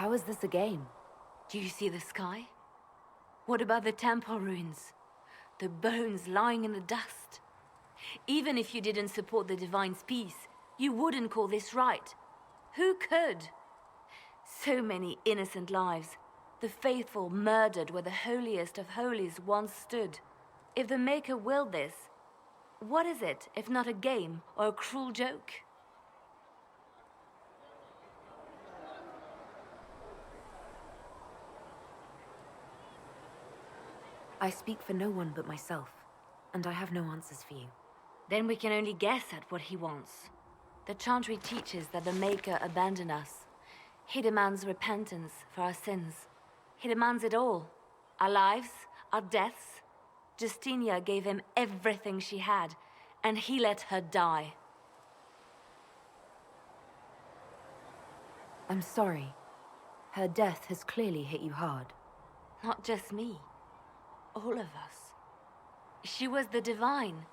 How is this a game? Do you see the sky? What about the temple ruins? The bones lying in the dust? Even if you didn't support the Divine's peace, you wouldn't call this right. Who could? So many innocent lives. The faithful murdered where the holiest of holies once stood. If the Maker willed this, what is it if not a game or a cruel joke? I speak for no one but myself, and I have no answers for you. Then we can only guess at what he wants. The Chantry teaches that the Maker abandoned us. He demands repentance for our sins. He demands it all. Our lives, our deaths. Justinia gave him everything she had, and he let her die. I'm sorry. Her death has clearly hit you hard. Not just me. All of us. She was the Divine.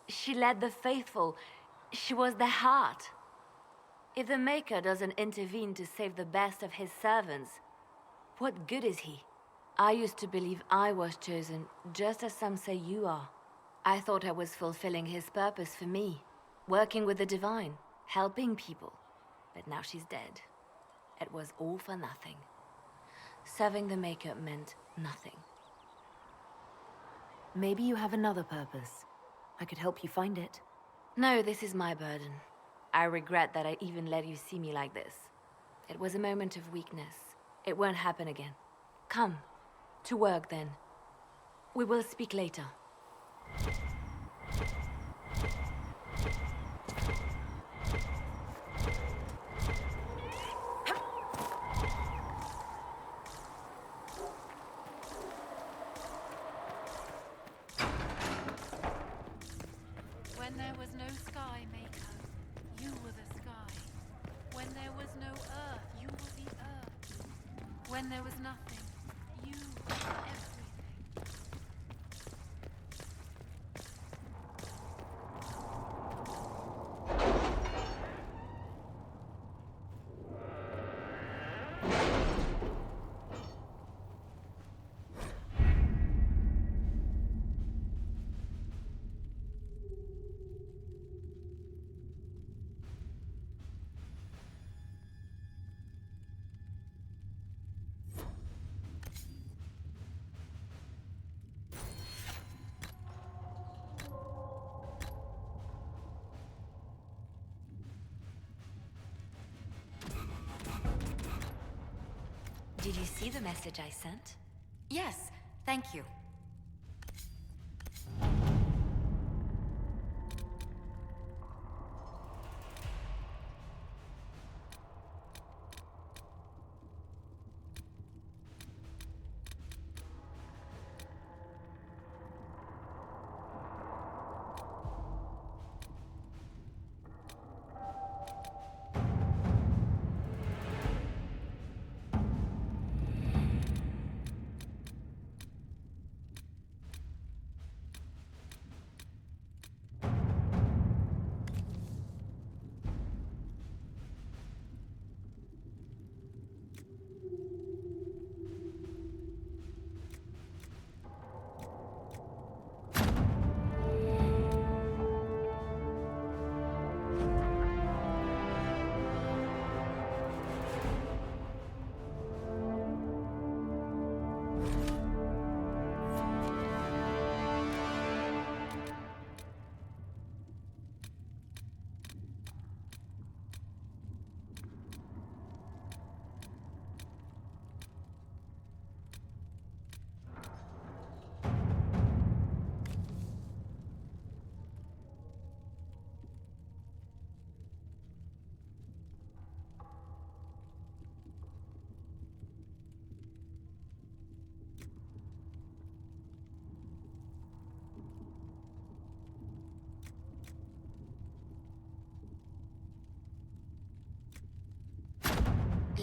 She led the faithful. She was their heart. If the Maker doesn't intervene to save the best of his servants, what good is he? I used to believe I was chosen, just as some say you are. I thought I was fulfilling his purpose for me, working with the Divine, helping people. But now she's dead. It was all for nothing. Serving the Maker meant nothing. Maybe you have another purpose. I could help you find it. No, this is my burden. I regret that I even let you see me like this. It was a moment of weakness. It won't happen again. Come. To work, then. We will speak later. When there was no sky, Maker, you were the sky. When there was no earth, you were the earth. When there was nothing, you were everything. Did you see the message I sent? Yes, thank you.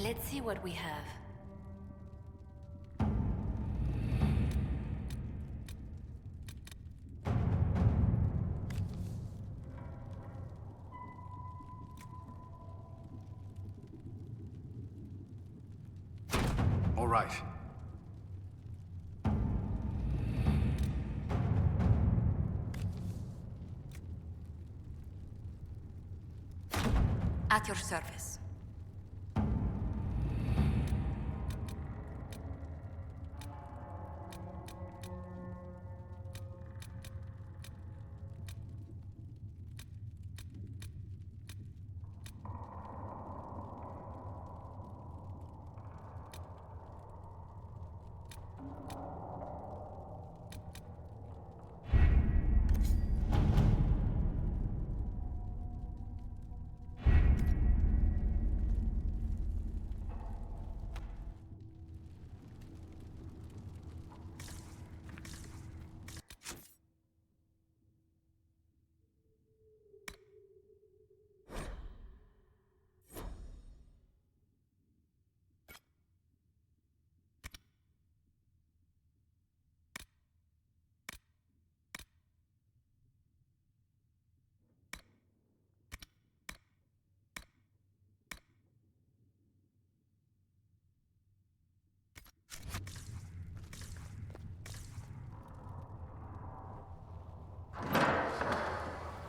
Let's see what we have. right. At your service.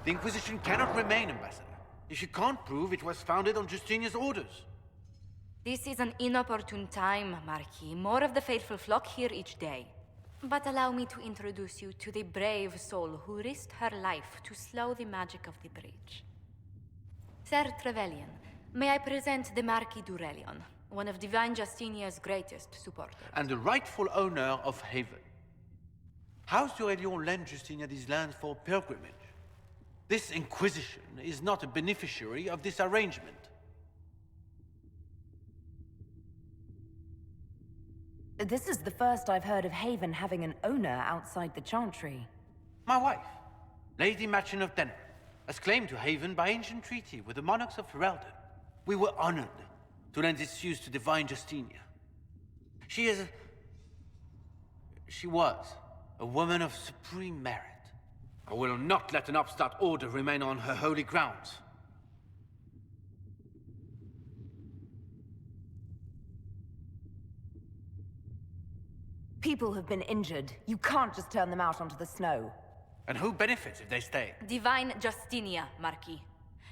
The Inquisition cannot remain, Ambassador, if you can't prove it was founded on Justinia's orders. This is an inopportune time, Marquis. More of the faithful flock here each day. But allow me to introduce you to the brave soul who risked her life to slow the magic of the breach. Sir Trevelyan, may I present the Marquis d'Aurelion, one of Divine Justinia's greatest supporters. And the rightful owner of Haven. House d'Aurelion lent Justinia these lands for pilgrimage. This Inquisition is not a beneficiary of this arrangement. This is the first I've heard of Haven having an owner outside the Chantry. My wife, Lady Machin of Denver, has claimed to Haven by ancient treaty with the monarchs of Ferelden. We were honored to lend its use to Divine Justinia. She was a woman of supreme merit. I will not let an upstart order remain on her holy grounds. People have been injured. You can't just turn them out onto the snow. And who benefits if they stay? Divine Justinia, Marquis.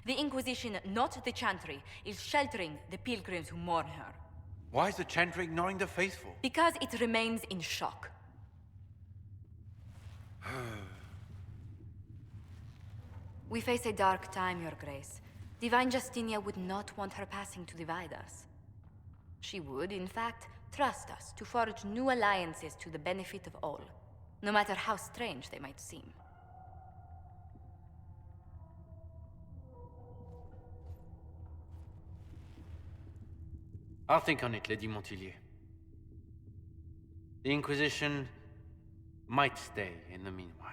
The Inquisition, not the Chantry, is sheltering the pilgrims who mourn her. Why is the Chantry ignoring the faithful? Because it remains in shock. We face a dark time, Your Grace. Divine Justinia would not want her passing to divide us. She would, in fact, trust us to forge new alliances to the benefit of all, no matter how strange they might seem. I'll think on it, Lady Montillier. The Inquisition might stay in the meanwhile.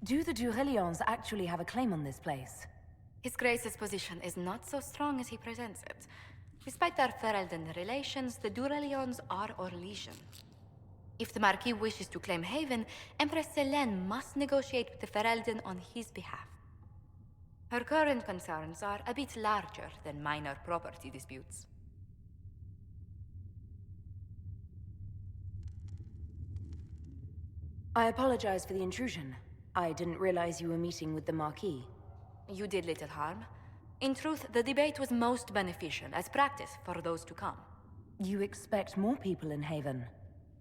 Do the d'Aurelions actually have a claim on this place? His Grace's position is not so strong as he presents it. Despite their Ferelden relations, the d'Aurelions are Orlesian. If the Marquis wishes to claim Haven, Empress Selene must negotiate with the Ferelden on his behalf. Her current concerns are a bit larger than minor property disputes. I apologize for the intrusion. I didn't realize you were meeting with the Marquis. You did little harm. In truth, the debate was most beneficial as practice for those to come. You expect more people in Haven?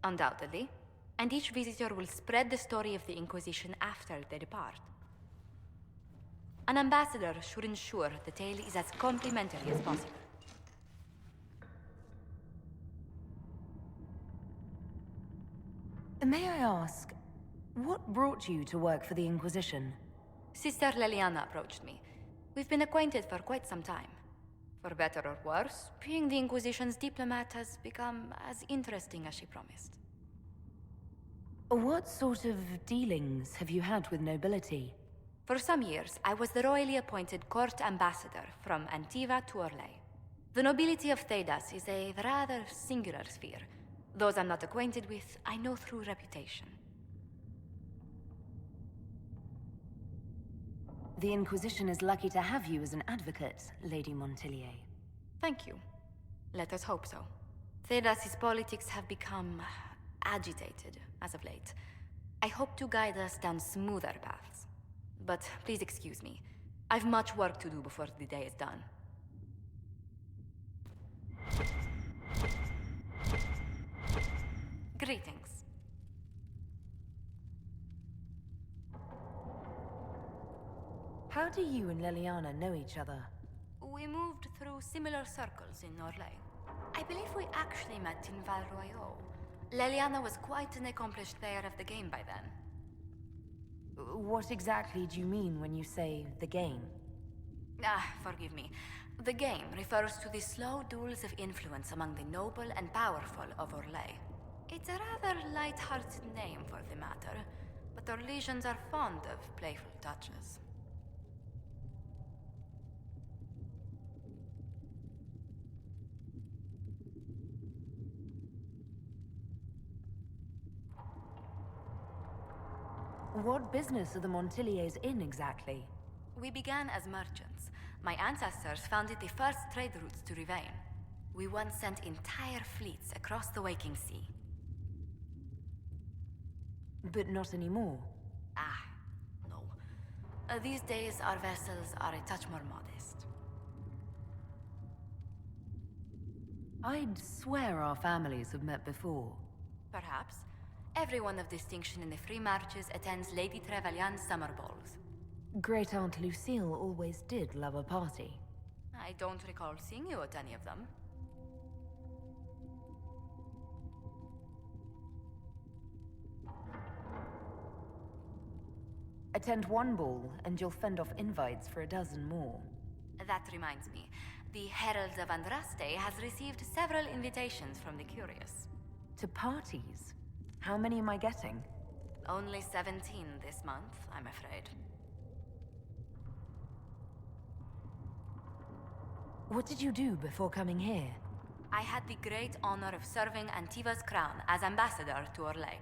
Undoubtedly. And each visitor will spread the story of the Inquisition after they depart. An ambassador should ensure the tale is as complimentary as possible. May I ask, what brought you to work for the Inquisition? Sister Leliana approached me. We've been acquainted for quite some time. For better or worse, being the Inquisition's diplomat has become as interesting as she promised. What sort of dealings have you had with nobility? For some years, I was the royally appointed court ambassador from Antiva to Orlais. The nobility of Thedas is a rather singular sphere. Those I'm not acquainted with, I know through reputation. The Inquisition is lucky to have you as an advocate, Lady Montillier. Thank you. Let us hope so. Thedas's politics have become agitated as of late. I hope to guide us down smoother paths. But please excuse me. I've much work to do before the day is done. Greetings. How do you and Leliana know each other? We moved through similar circles in Orlais. I believe we actually met in Val Royaux. Leliana was quite an accomplished player of the game by then. What exactly do you mean when you say the game? Forgive me. The game refers to the slow duels of influence among the noble and powerful of Orlais. It's a rather light-hearted name for the matter, but Orlesians are fond of playful touches. What business are the Montilliers in exactly? We began as merchants. My ancestors founded the first trade routes to Rivain. We once sent entire fleets across the waking sea. But not anymore. No. These days, our vessels are a touch more modest. I'd swear our families have met before. Perhaps. Everyone of distinction in the Free Marches attends Lady Trevelyan's summer balls. Great Aunt Lucille always did love a party. I don't recall seeing you at any of them. Attend one ball, and you'll fend off invites for a dozen more. That reminds me. The Herald of Andraste has received several invitations from the curious. To parties? How many am I getting? Only 17 this month, I'm afraid. What did you do before coming here? I had the great honor of serving Antiva's crown as ambassador to Orlais.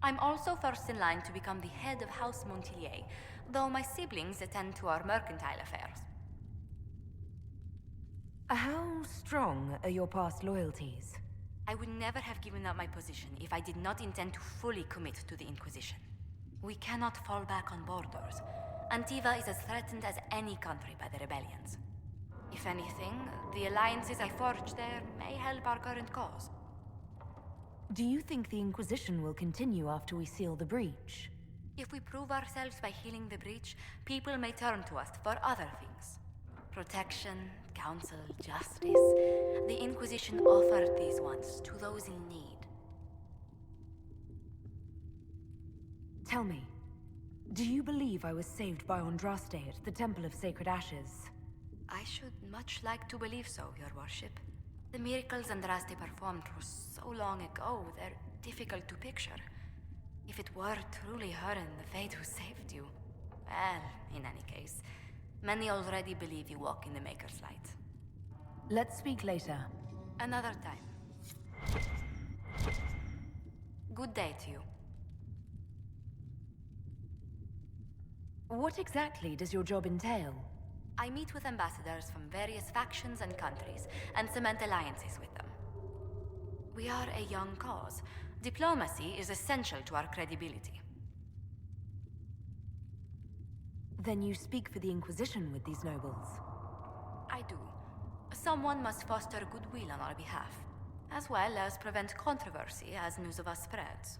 I'm also first in line to become the head of House Montillier, though my siblings attend to our mercantile affairs. How strong are your past loyalties? I would never have given up my position if I did not intend to fully commit to the Inquisition. We cannot fall back on borders. Antiva is as threatened as any country by the rebellions. If anything, the alliances I forged there may help our current cause. Do you think the Inquisition will continue after we seal the breach? If we prove ourselves by healing the breach, people may turn to us for other things. Protection, counsel, justice. The Inquisition offered these once to those in need. Tell me, do you believe I was saved by Andraste at the Temple of Sacred Ashes? I should much like to believe so, Your Worship. The miracles Andraste performed were so long ago, they're difficult to picture. If it were truly her and the Fate who saved you... Well, in any case, many already believe you walk in the Maker's light. Let's speak later. Another time. Good day to you. What exactly does your job entail? I meet with ambassadors from various factions and countries, and cement alliances with them. We are a young cause. Diplomacy is essential to our credibility. Then you speak for the Inquisition with these nobles? I do. Someone must foster goodwill on our behalf, as well as prevent controversy as news of us spreads.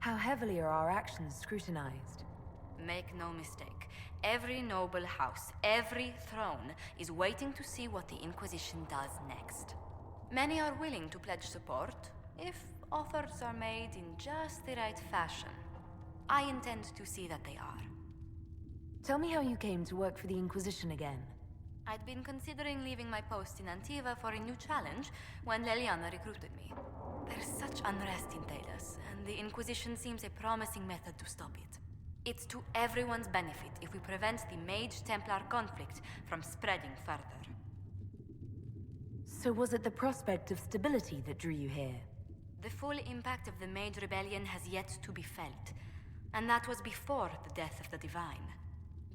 How heavily are our actions scrutinized? Make no mistake. Every noble house, every throne, is waiting to see what the Inquisition does next. Many are willing to pledge support, if offers are made in just the right fashion. I intend to see that they are. Tell me how you came to work for the Inquisition again. I'd been considering leaving my post in Antiva for a new challenge when Leliana recruited me. There's such unrest in Thedas, and the Inquisition seems a promising method to stop it. It's to everyone's benefit if we prevent the Mage-Templar conflict from spreading further. So was it the prospect of stability that drew you here? The full impact of the Mage Rebellion has yet to be felt, and that was before the death of the Divine.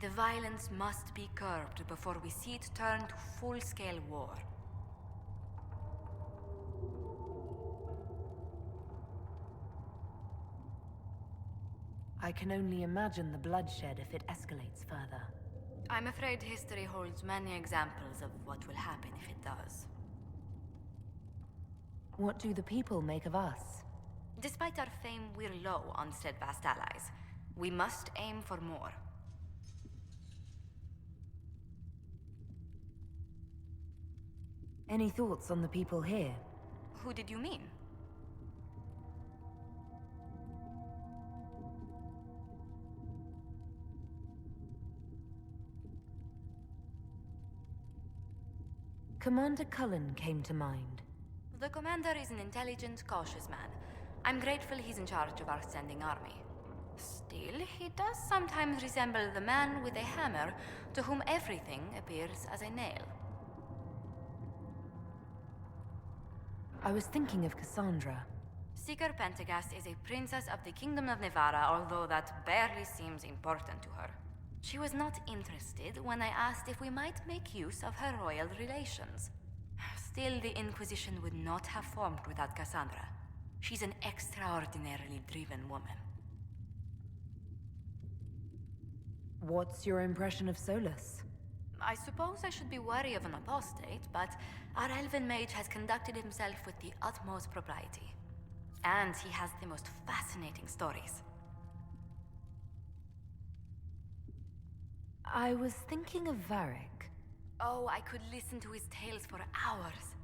The violence must be curbed before we see it turn to full-scale war. I can only imagine the bloodshed if it escalates further. I'm afraid history holds many examples of what will happen if it does. What do the people make of us? Despite our fame, we're low on steadfast allies. We must aim for more. Any thoughts on the people here? Who did you mean? Commander Cullen came to mind. The commander is an intelligent, cautious man. I'm grateful he's in charge of our standing army. Still, he does sometimes resemble the man with a hammer to whom everything appears as a nail. I was thinking of Cassandra. Seeker Pentagast is a princess of the Kingdom of Nevarra, although that barely seems important to her. She was not interested when I asked if we might make use of her royal relations. Still, the Inquisition would not have formed without Cassandra. She's an extraordinarily driven woman. What's your impression of Solus? I suppose I should be wary of an apostate, but our elven mage has conducted himself with the utmost propriety. And he has the most fascinating stories. I was thinking of Varric. Oh, I could listen to his tales for hours.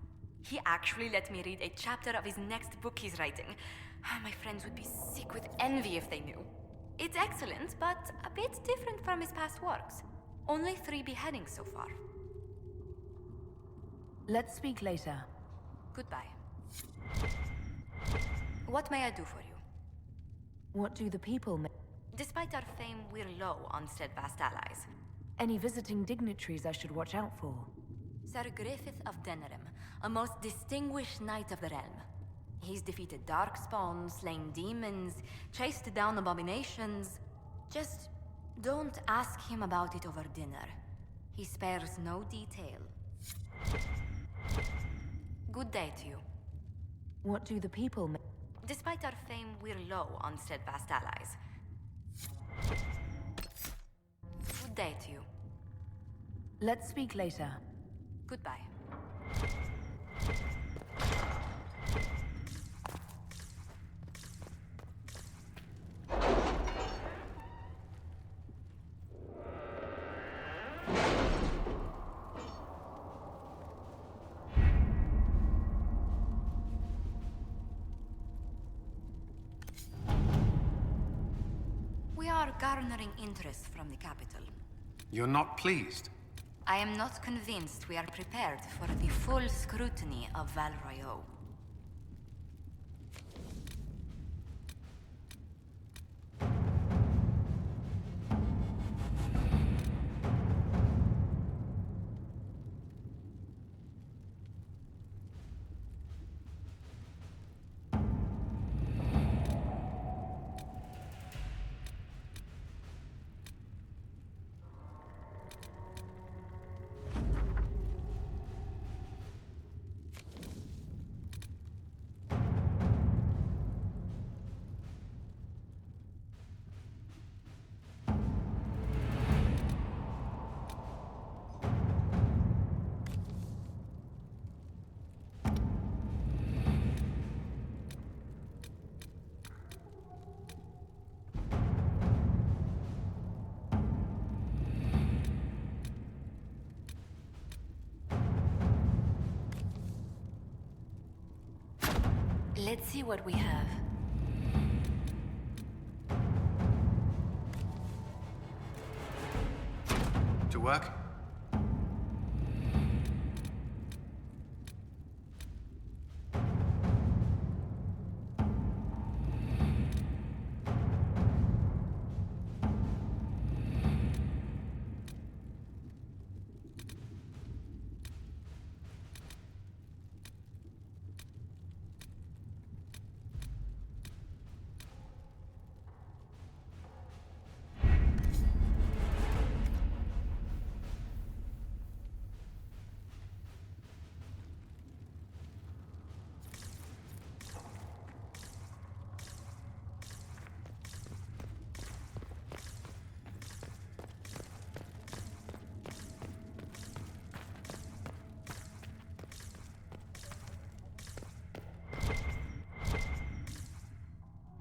He actually let me read a chapter of his next book he's writing. My friends would be sick with envy if they knew. It's excellent, but a bit different from his past works. Only 3 beheadings so far. Let's speak later. Goodbye. What may I do for you? What do the people make? Despite our fame, we're low on steadfast allies. Any visiting dignitaries I should watch out for? Sir Griffith of Denerim, a most distinguished knight of the realm. He's defeated darkspawn, slain demons, chased down abominations. Just don't ask him about it over dinner. He spares no detail. Good day to you. What do the people make? Despite our fame, we're low on steadfast allies. Good day to you. Let's speak later. Goodbye. We are garnering interest from the capital. You're not pleased? I am not convinced we are prepared for the full scrutiny of Val Royeaux. Let's see what we have. To work?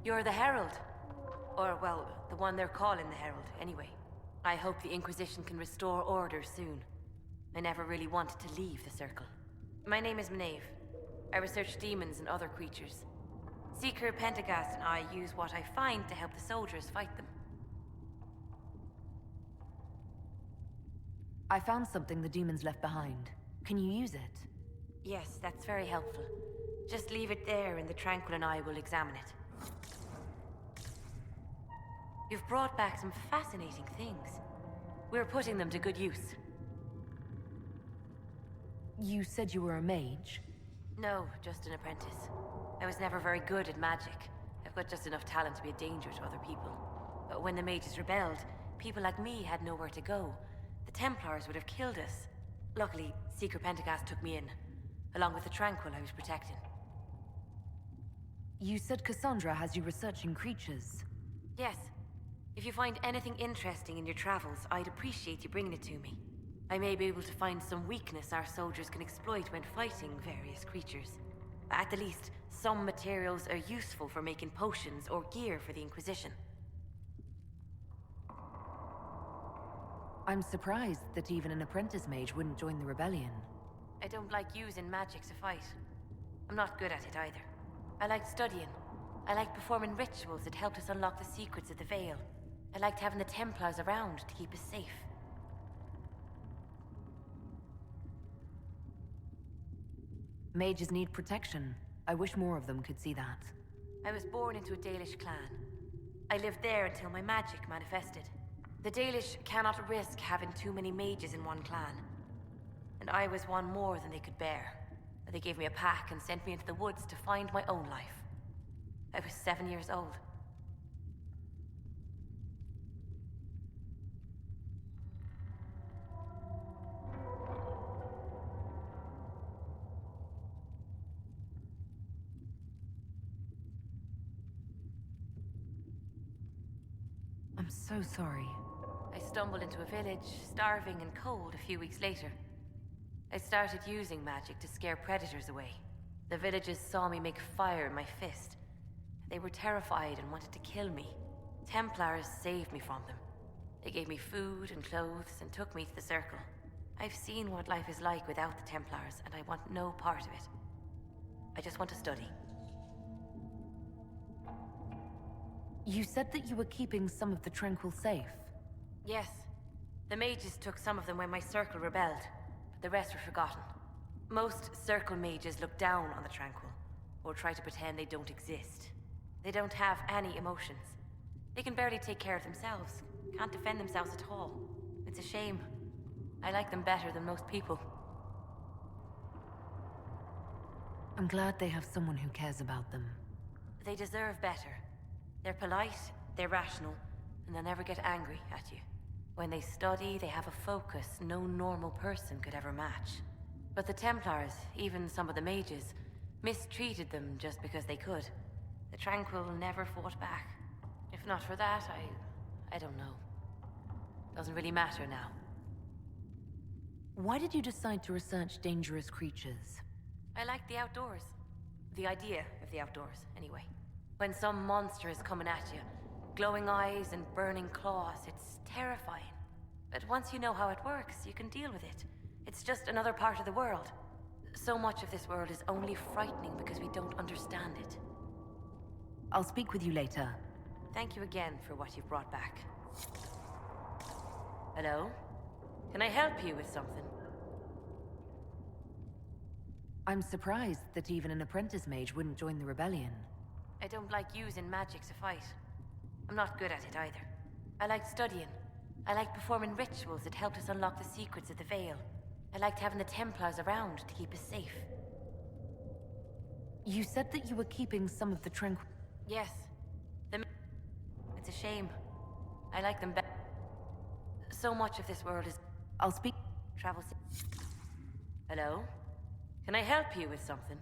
You're the Herald. Or, well, the one they're calling the Herald, anyway. I hope the Inquisition can restore order soon. I never really wanted to leave the Circle. My name is Maeve. I research demons and other creatures. Seeker Pentagast and I use what I find to help the soldiers fight them. I found something the demons left behind. Can you use it? Yes, that's very helpful. Just leave it there and the Tranquil and I will examine it. You've brought back some fascinating things. We're putting them to good use. You said you were a mage? No, just an apprentice. I was never very good at magic. I've got just enough talent to be a danger to other people. But when the mages rebelled, people like me had nowhere to go. The Templars would have killed us. Luckily, Seeker Pentagast took me in, along with the Tranquil I was protecting. You said Cassandra has you researching creatures. Yes. If you find anything interesting in your travels, I'd appreciate you bringing it to me. I may be able to find some weakness our soldiers can exploit when fighting various creatures. At the least, some materials are useful for making potions or gear for the Inquisition. I'm surprised that even an apprentice mage wouldn't join the rebellion. I don't like using magic to fight. I'm not good at it either. I like studying. I like performing rituals that helped us unlock the secrets of the Veil. I liked having the Templars around to keep us safe. Mages need protection. I wish more of them could see that. I was born into a Dalish clan. I lived there until my magic manifested. The Dalish cannot risk having too many mages in one clan. And I was one more than they could bear. They gave me a pack and sent me into the woods to find my own life. I was 7 years old. I'm so sorry. I stumbled into a village, starving and cold a few weeks later. I started using magic to scare predators away. The villagers saw me make fire in my fist. They were terrified and wanted to kill me. Templars saved me from them. They gave me food and clothes and took me to the Circle. I've seen what life is like without the Templars, and I want no part of it. I just want to study. You said that you were keeping some of the Tranquil safe. Yes. The mages took some of them when my Circle rebelled, but the rest were forgotten. Most Circle mages look down on the Tranquil, or try to pretend they don't exist. They don't have any emotions. They can barely take care of themselves, can't defend themselves at all. It's a shame. I like them better than most people. I'm glad they have someone who cares about them. They deserve better. They're polite, they're rational, and they'll never get angry at you. When they study, they have a focus no normal person could ever match. But the Templars, even some of the mages, mistreated them just because they could. The Tranquil never fought back. If not for that, I don't know. Doesn't really matter now. Why did you decide to research dangerous creatures? I like the outdoors. The idea of the outdoors, anyway. When some monster is coming at you, glowing eyes and burning claws, it's terrifying. But once you know how it works, you can deal with it. It's just another part of the world. So much of this world is only frightening because we don't understand it. I'll speak with you later. Thank you again for what you've brought back. Hello? Can I help you with something? I'm surprised that even an apprentice mage wouldn't join the rebellion. I don't like using magic to fight. I'm not good at it either. I like studying. I like performing rituals that helped us unlock the secrets of the Veil. I liked having the Templars around to keep us safe. You said that you were keeping some of the Tranquil... Yes. It's a shame. I like them better. So much of this world is... I'll speak... Travel... Hello? Can I help you with something?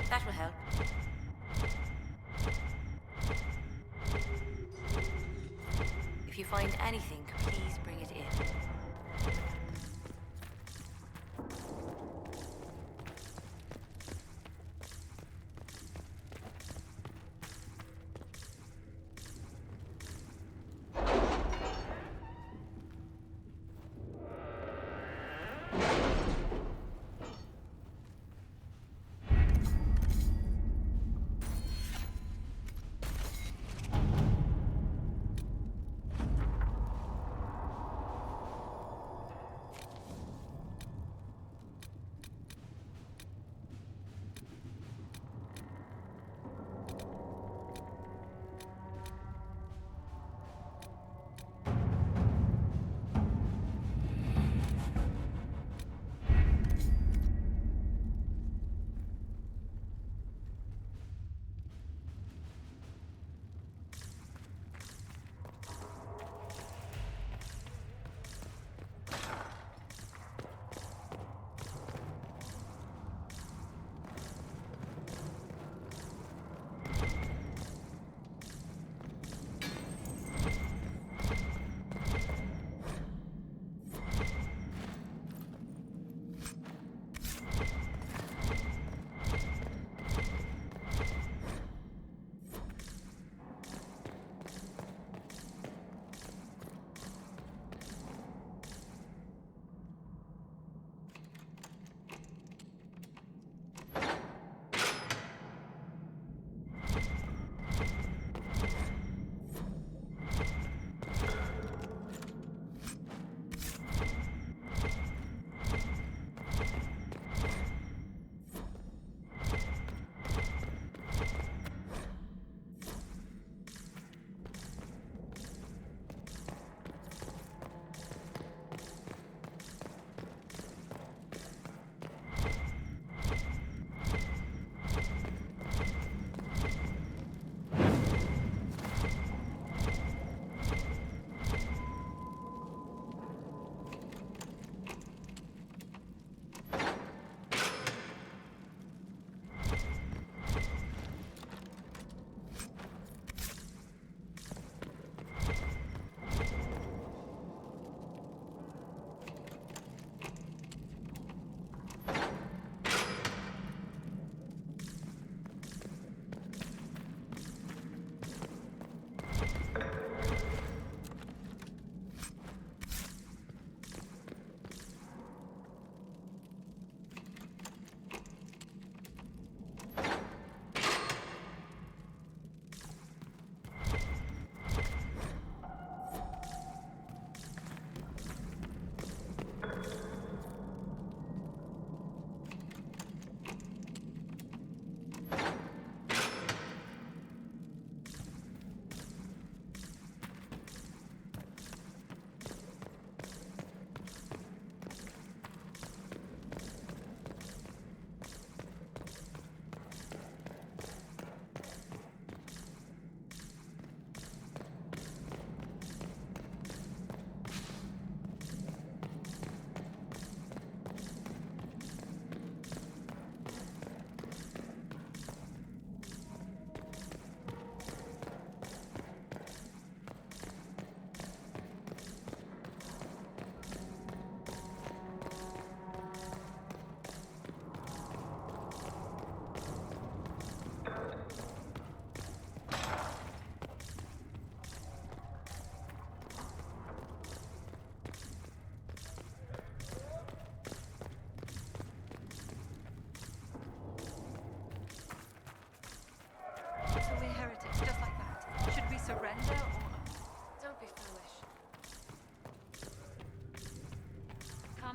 That will help. If you find anything, please bring it in.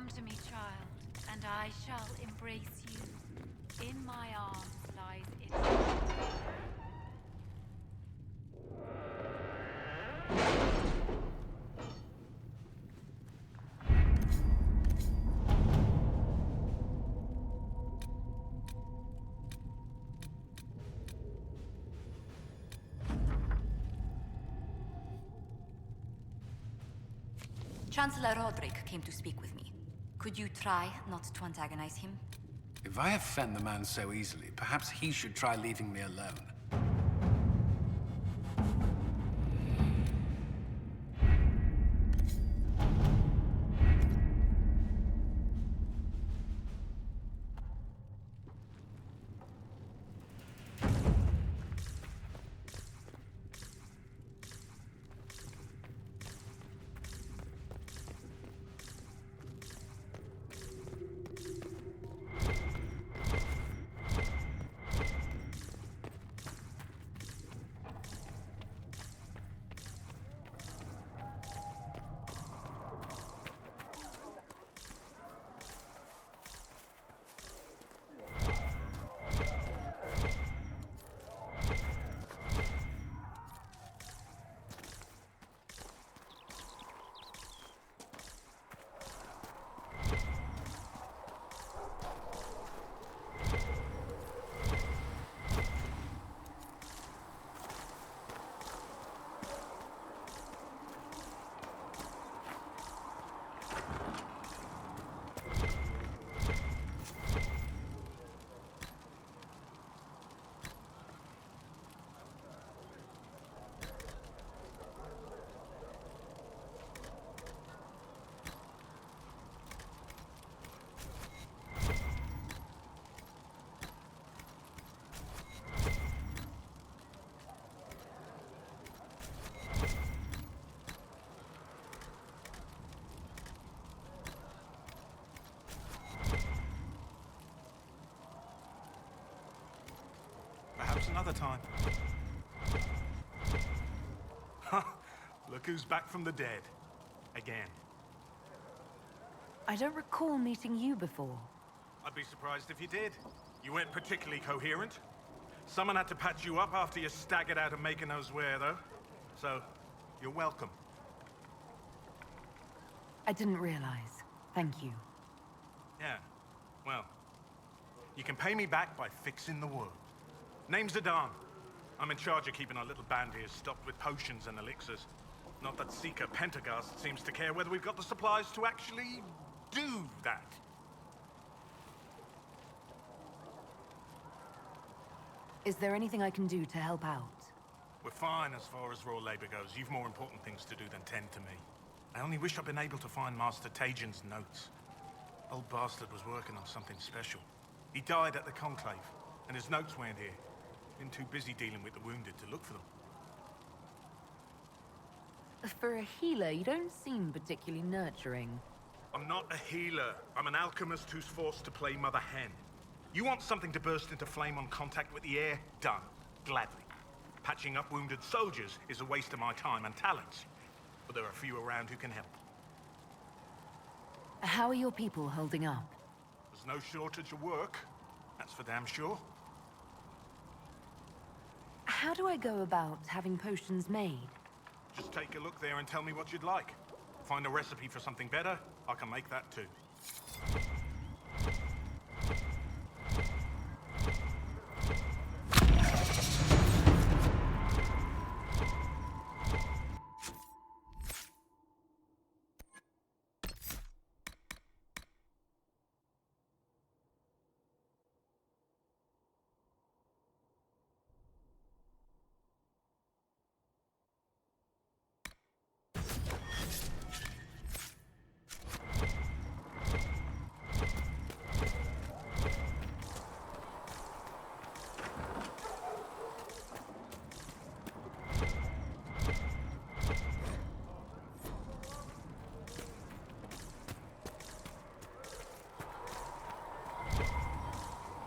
Come to me, child, and I shall embrace you. In my arms lies innocence. Chancellor Roderick came to speak with me. Could you try not to antagonize him? If I offend the man so easily, perhaps he should try leaving me alone. Perhaps another time. Look who's back from the dead. Again. I don't recall meeting you before. I'd be surprised if you did. You weren't particularly coherent. Someone had to patch you up after you staggered out of Maker knows where, though. So, you're welcome. I didn't realize. Thank you. Yeah, well, you can pay me back by fixing the world. Name's Adan. I'm in charge of keeping our little band here stocked with potions and elixirs. Not that Seeker Pentagast seems to care whether we've got the supplies to actually do that. Is there anything I can do to help out? We're fine as far as raw labor goes. You've more important things to do than tend to me. I only wish I'd been able to find Master Tajin's notes. Old bastard was working on something special. He died at the Conclave, and his notes weren't here. Been too busy dealing with the wounded to look for them. For a healer, you don't seem particularly nurturing. I'm not a healer. I'm an alchemist who's forced to play Mother Hen. You want something to burst into flame on contact with the air? Done. Gladly. Patching up wounded soldiers is a waste of my time and talents. But there are a few around who can help. How are your people holding up? There's no shortage of work. That's for damn sure. How do I go about having potions made? Just take a look there and tell me what you'd like. Find a recipe for something better, I can make that too.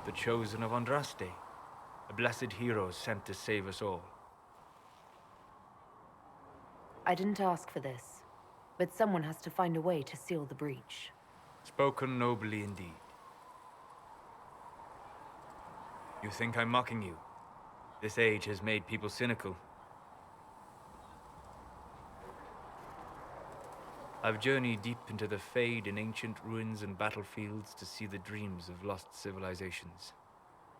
The chosen of Andraste, a blessed hero sent to save us all. I didn't ask for this, but someone has to find a way to seal the breach. Spoken nobly indeed. You think I'm mocking you? This age has made people cynical. I've journeyed deep into the Fade in ancient ruins and battlefields to see the dreams of lost civilizations.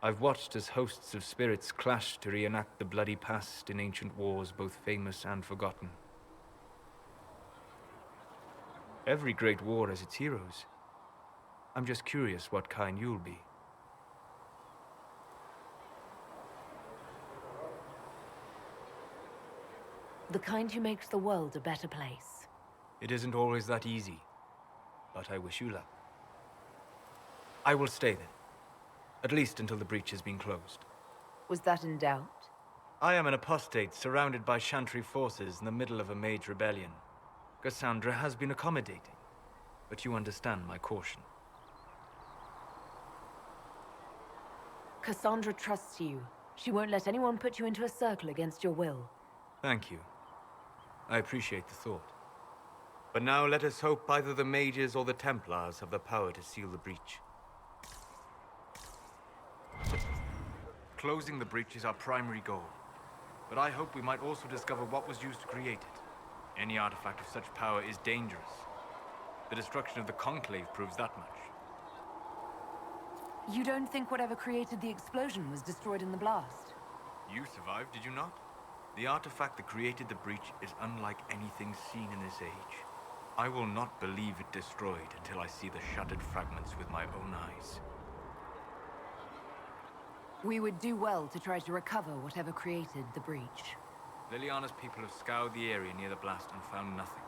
I've watched as hosts of spirits clash to reenact the bloody past in ancient wars, both famous and forgotten. Every great war has its heroes. I'm just curious what kind you'll be. The kind who makes the world a better place. It isn't always that easy, but I wish you luck. I will stay then, at least until the breach has been closed. Was that in doubt? I am an apostate surrounded by Chantry forces in the middle of a mage rebellion. Cassandra has been accommodating, but you understand my caution. Cassandra trusts you. She won't let anyone put you into a circle against your will. Thank you. I appreciate the thought. But now let us hope either the mages or the Templars have the power to seal the breach. Closing the breach is our primary goal. But I hope we might also discover what was used to create it. Any artifact of such power is dangerous. The destruction of the Conclave proves that much. You don't think whatever created the explosion was destroyed in the blast? You survived, did you not? The artifact that created the breach is unlike anything seen in this age. I will not believe it destroyed until I see the shattered fragments with my own eyes. We would do well to try to recover whatever created the breach. Liliana's people have scoured the area near the blast and found nothing.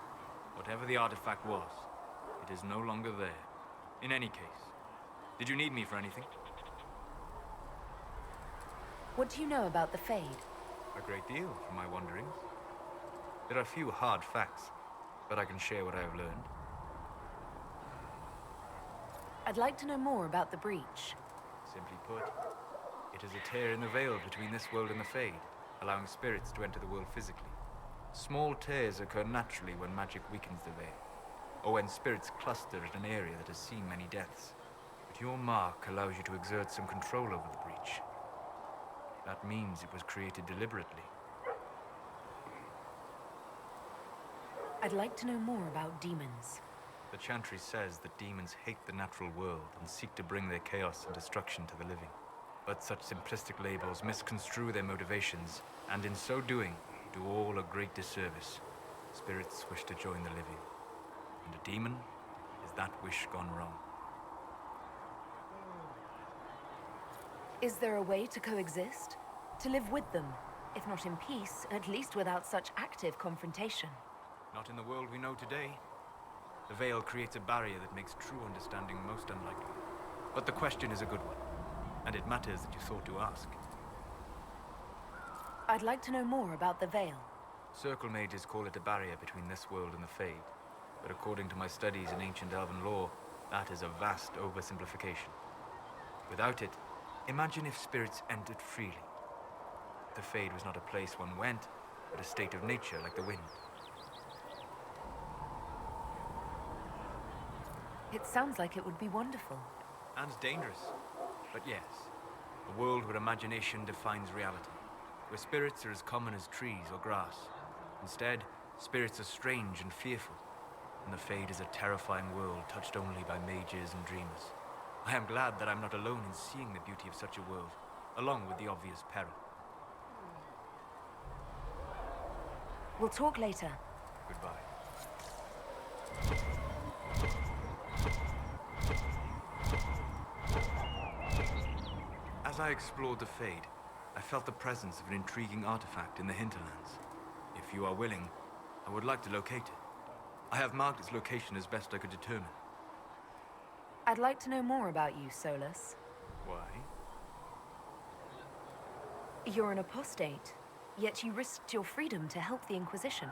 Whatever the artifact was, it is no longer there. In any case, did you need me for anything? What do you know about the Fade? A great deal from my wanderings. There are few hard facts, but I can share what I have learned. I'd like to know more about the breach. Simply put, it is a tear in the veil between this world and the Fade, allowing spirits to enter the world physically. Small tears occur naturally when magic weakens the veil, or when spirits cluster at an area that has seen many deaths. But your mark allows you to exert some control over the breach. That means it was created deliberately. I'd like to know more about demons. The Chantry says that demons hate the natural world and seek to bring their chaos and destruction to the living. But such simplistic labels misconstrue their motivations, and in so doing, do all a great disservice. Spirits wish to join the living, and a demon is that wish gone wrong. Is there a way to coexist? To live with them? If not in peace, at least without such active confrontation. Not in the world we know today. The veil creates a barrier that makes true understanding most unlikely. But the question is a good one, and it matters that you thought to ask. I'd like to know more about the veil. Circle mages call it a barrier between this world and the Fade. But according to my studies in ancient elven lore, that is a vast oversimplification. Without it, imagine if spirits entered freely. The Fade was not a place one went, but a state of nature like the wind. It sounds like it would be wonderful. And dangerous. But yes, a world where imagination defines reality. Where spirits are as common as trees or grass. Instead, spirits are strange and fearful. And the Fade is a terrifying world touched only by mages and dreamers. I am glad that I'm not alone in seeing the beauty of such a world, along with the obvious peril. We'll talk later. Goodbye. As I explored the Fade, I felt the presence of an intriguing artifact in the hinterlands. If you are willing, I would like to locate it. I have marked its location as best I could determine. I'd like to know more about you, Solus. Why? You're an apostate, yet you risked your freedom to help the Inquisition.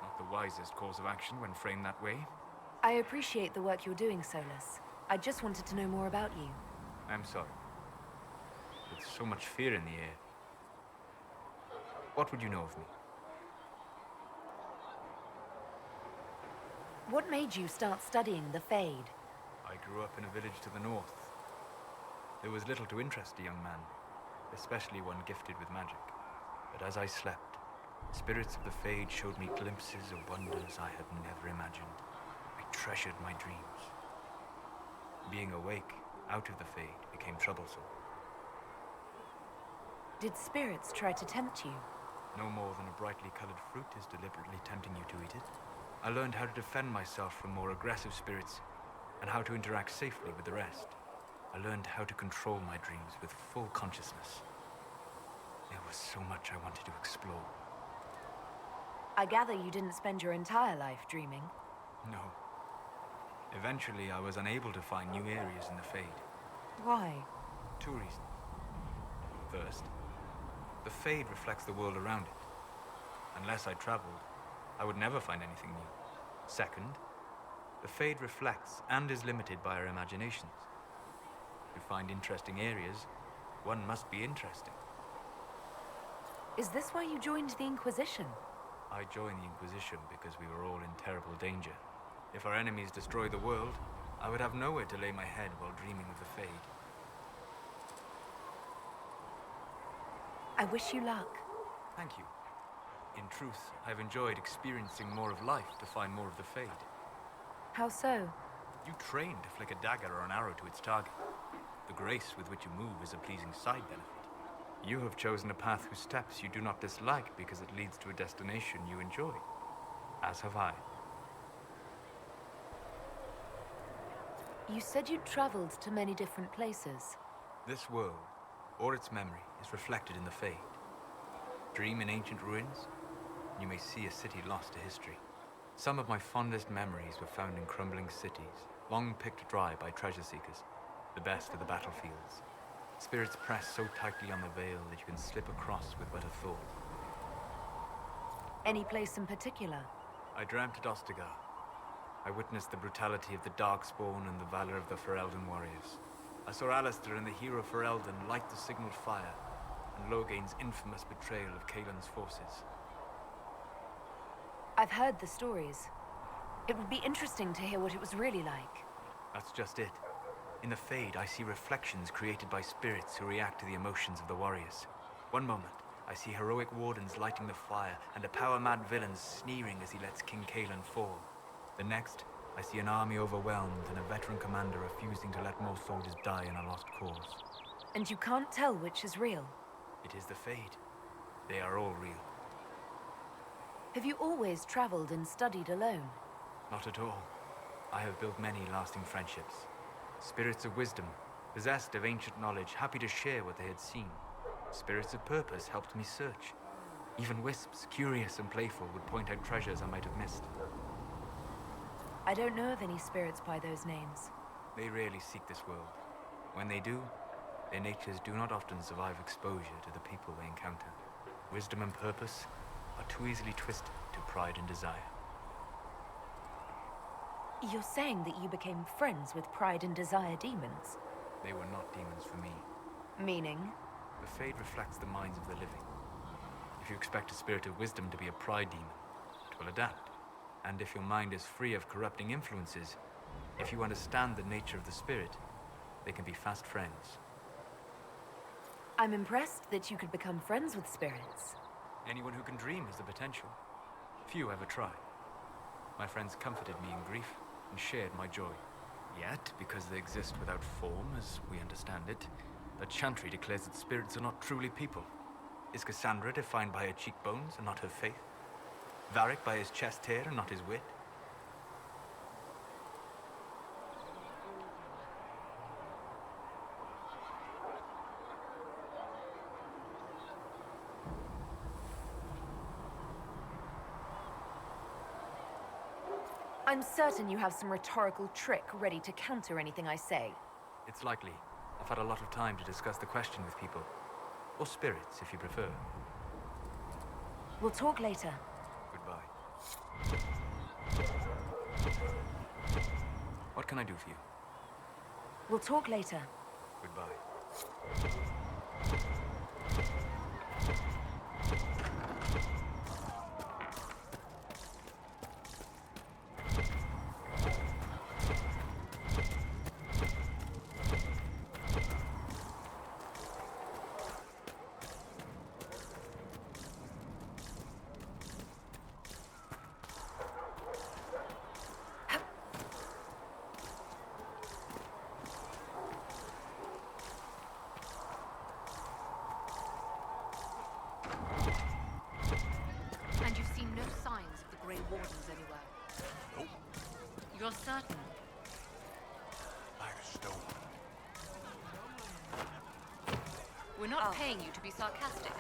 Not the wisest course of action when framed that way. I appreciate the work you're doing, Solus. I just wanted to know more about you. I'm sorry. With so much fear in the air. What would you know of me? What made you start studying the Fade? I grew up in a village to the north. There was little to interest a young man, especially one gifted with magic. But as I slept, spirits of the Fade showed me glimpses of wonders I had never imagined. I treasured my dreams. Being awake, out of the Fade, became troublesome. Did spirits try to tempt you? No more than a brightly colored fruit is deliberately tempting you to eat it. I learned how to defend myself from more aggressive spirits, and how to interact safely with the rest. I learned how to control my dreams with full consciousness. There was so much I wanted to explore. I gather you didn't spend your entire life dreaming. No. Eventually, I was unable to find new areas in the Fade. Why? 2 reasons. First, the Fade reflects the world around it. Unless I traveled, I would never find anything new. Second, the Fade reflects and is limited by our imaginations. To find interesting areas, one must be interesting. Is this why you joined the Inquisition? I joined the Inquisition because we were all in terrible danger. If our enemies destroyed the world, I would have nowhere to lay my head while dreaming of the Fade. I wish you luck. Thank you. In truth, I've enjoyed experiencing more of life to find more of the Fade. How so? You train to flick a dagger or an arrow to its target. The grace with which you move is a pleasing side benefit. You have chosen a path whose steps you do not dislike because it leads to a destination you enjoy. As have I. You said you'd traveled to many different places. This world, or its memory, is reflected in the Fade. Dream in ancient ruins, and you may see a city lost to history. Some of my fondest memories were found in crumbling cities, long picked dry by treasure seekers, the best of the battlefields. Spirits press so tightly on the veil that you can slip across with but a thought. Any place in particular? I dreamt at Ostagar. I witnessed the brutality of the Darkspawn and the valor of the Ferelden warriors. I saw Alistair and the hero Ferelden light the signaled fire, and Logain's infamous betrayal of Kaelin's forces. I've heard the stories. It would be interesting to hear what it was really like. That's just it. In the Fade, I see reflections created by spirits who react to the emotions of the warriors. One moment, I see heroic wardens lighting the fire, and a power-mad villain sneering as he lets King Kaelin fall. The next, I see an army overwhelmed and a veteran commander refusing to let more soldiers die in a lost cause. And you can't tell which is real. It is the Fade. They are all real. Have you always traveled and studied alone? Not at all. I have built many lasting friendships. Spirits of wisdom, possessed of ancient knowledge, happy to share what they had seen. Spirits of purpose helped me search. Even wisps, curious and playful, would point out treasures I might have missed. I don't know of any spirits by those names. They rarely seek this world. When they do, their natures do not often survive exposure to the people they encounter. Wisdom and purpose are too easily twisted to pride and desire. You're saying that you became friends with Pride and Desire demons? They were not demons for me. Meaning? The Fade reflects the minds of the living. If you expect a spirit of wisdom to be a pride demon, it will adapt. And if your mind is free of corrupting influences, if you understand the nature of the spirit, they can be fast friends. I'm impressed that you could become friends with spirits. Anyone who can dream has the potential. Few ever try. My friends comforted me in grief and shared my joy. Yet, because they exist without form, as we understand it, the Chantry declares that spirits are not truly people. Is Cassandra defined by her cheekbones and not her faith? Varric by his chest hair and not his wit? I'm certain you have some rhetorical trick ready to counter anything I say. It's likely. I've had a lot of time to discuss the question with people. Or spirits, if you prefer. We'll talk later. Goodbye. What can I do for you? We'll talk later. Goodbye. wardens anywhere? Nope. You're certain? Like a stone. We're not paying you to be sarcastic.